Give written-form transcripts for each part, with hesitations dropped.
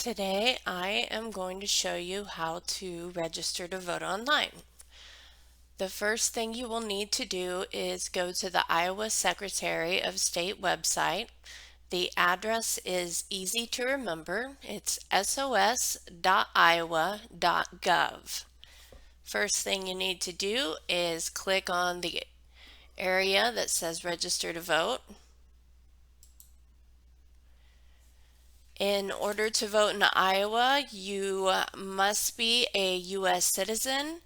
Today I am going to show you how to register to vote online. The first thing you will need to do is go to the Iowa Secretary of State website. The address is easy to remember. It's sos.iowa.gov. First thing you need to do is click on the area that says register to vote. In order to vote in Iowa, you must be a U.S. citizen,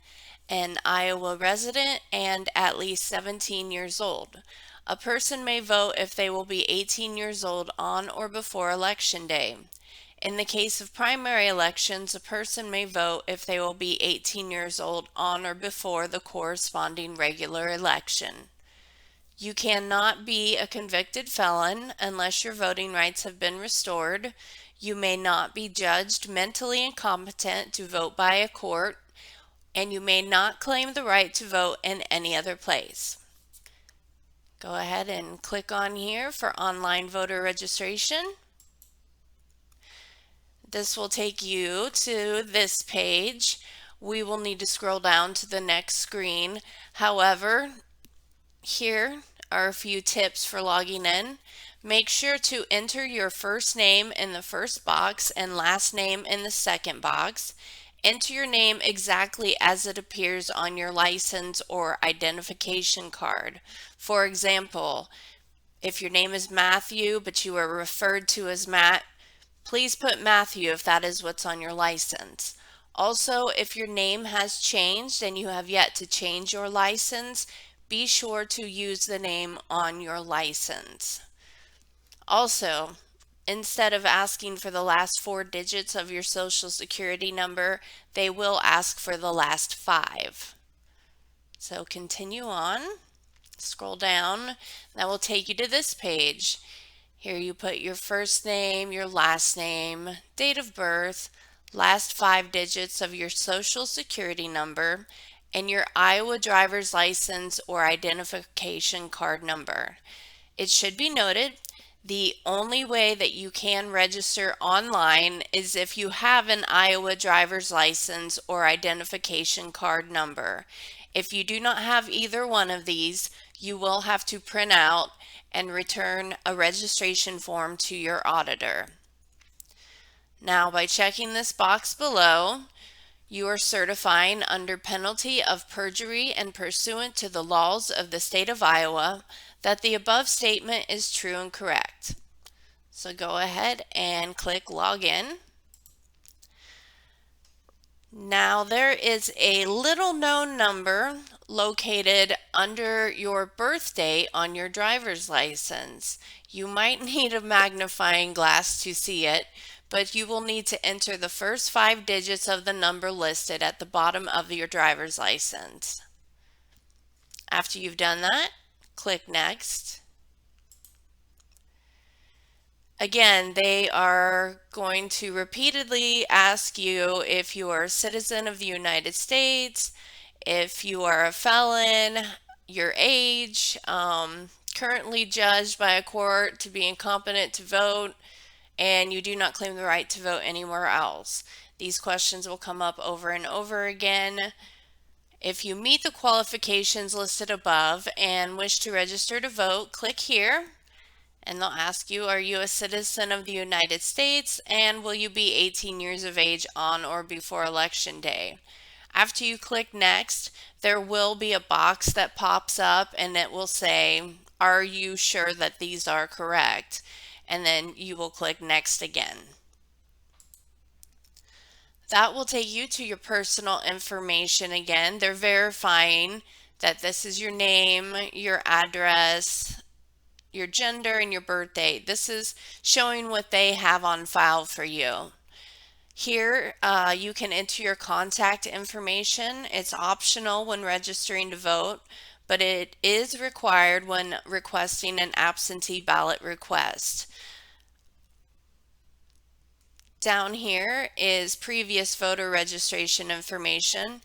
an Iowa resident, and at least 17 years old. A person may vote if they will be 18 years old on or before Election Day. In the case of primary elections, a person may vote if they will be 18 years old on or before the corresponding regular election. You cannot be a convicted felon unless your voting rights have been restored. You may not be judged mentally incompetent to vote by a court, and you may not claim the right to vote in any other place. Go ahead and click on here for online voter registration. This will take you to this page. We will need to scroll down to the next screen. However, here are a few tips for logging in. Make sure to enter your first name in the first box and last name in the second box. Enter your name exactly as it appears on your license or identification card. For example, if your name is Matthew but you are referred to as Matt, please put Matthew if that is what's on your license. Also, if your name has changed and you have yet to change your license, be sure to use the name on your license. Also, instead of asking for the last 4 digits of your social security number, they will ask for the last 5. So continue on, scroll down, that will take you to this page. Here you put your first name, your last name, date of birth, last 5 digits of your social security number, and your Iowa driver's license or identification card number. It should be noted, the only way that you can register online is if you have an Iowa driver's license or identification card number. If you do not have either one of these, you will have to print out and return a registration form to your auditor. Now, by checking this box below, you are certifying under penalty of perjury and pursuant to the laws of the state of Iowa that the above statement is true and correct. So go ahead and click Login. Now there is a little known number located under your birth date on your driver's license. You might need a magnifying glass to see it, but you will need to enter the first 5 digits of the number listed at the bottom of your driver's license. After you've done that, click Next. Again, they are going to repeatedly ask you if you are a citizen of the United States, if you are a felon, your age, currently judged by a court to be incompetent to vote, and you do not claim the right to vote anywhere else. These questions will come up over and over again. If you meet the qualifications listed above and wish to register to vote, click here. And they'll ask you, are you a citizen of the United States, and will you be 18 years of age on or before Election Day? After you click Next, there will be a box that pops up and it will say, are you sure that these are correct? And then you will click Next again. That will take you to your personal information again. They're verifying that this is your name, your address, your gender, and your birth date. This is showing what they have on file for you. Here you can enter your contact information. It's optional when registering to vote, but it is required when requesting an absentee ballot request. Down here is previous voter registration information.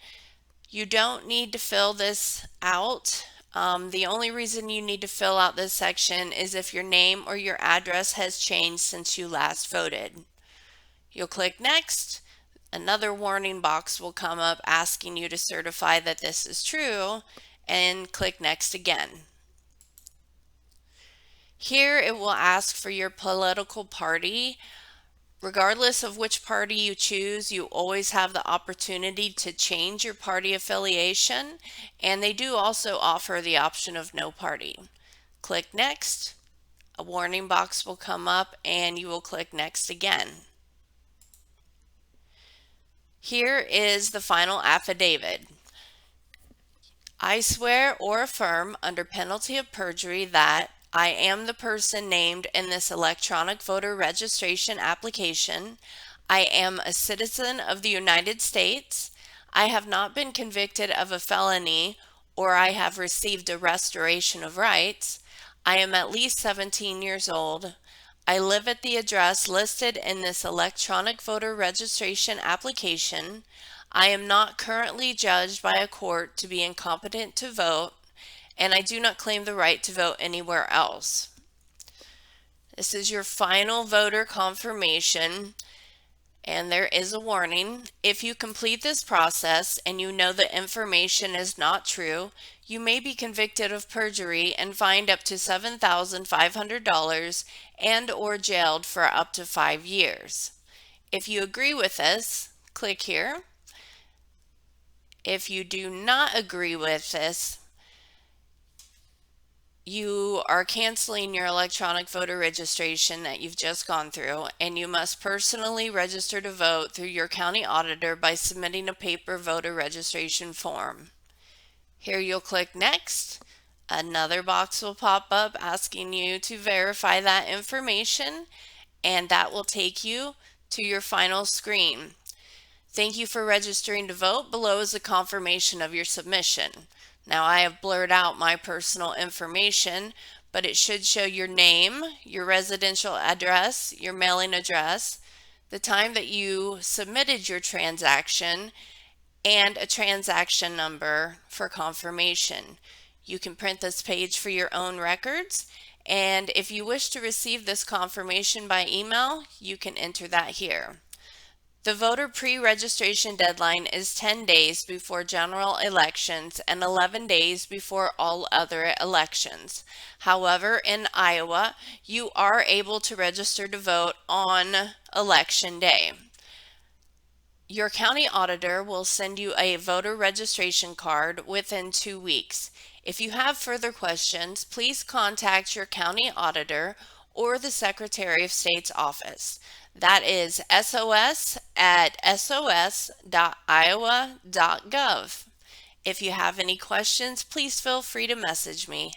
You don't need to fill this out. The only reason you need to fill out this section is if your name or your address has changed since you last voted. You'll click Next. Another warning box will come up asking you to certify that this is true, and click Next again. Here it will ask for your political party. Regardless of which party you choose, you always have the opportunity to change your party affiliation, and they do also offer the option of no party. Click Next. A warning box will come up and you will click Next again. Here is the final affidavit. I swear or affirm under penalty of perjury that I am the person named in this electronic voter registration application. I am a citizen of the United States. I have not been convicted of a felony or I have received a restoration of rights. I am at least 17 years old. I live at the address listed in this electronic voter registration application. I am not currently judged by a court to be incompetent to vote, and I do not claim the right to vote anywhere else. This is your final voter confirmation, and there is a warning. If you complete this process and you know the information is not true, you may be convicted of perjury and fined up to $7,500 and or jailed for up to 5 years. If you agree with this, click here. If you do not agree with this, you are canceling your electronic voter registration that you've just gone through, and you must personally register to vote through your county auditor by submitting a paper voter registration form. Here you'll click Next. Another box will pop up asking you to verify that information, and that will take you to your final screen. Thank you for registering to vote. Below is a confirmation of your submission. Now I have blurred out my personal information, but it should show your name, your residential address, your mailing address, the time that you submitted your transaction, and a transaction number for confirmation. You can print this page for your own records, and if you wish to receive this confirmation by email, you can enter that here. The voter pre-registration deadline is 10 days before general elections and 11 days before all other elections. However, in Iowa, you are able to register to vote on election day. Your county auditor will send you a voter registration card within 2 weeks. If you have further questions, please contact your county auditor or the Secretary of State's office. That is sos@sos.iowa.gov. If you have any questions, please feel free to message me.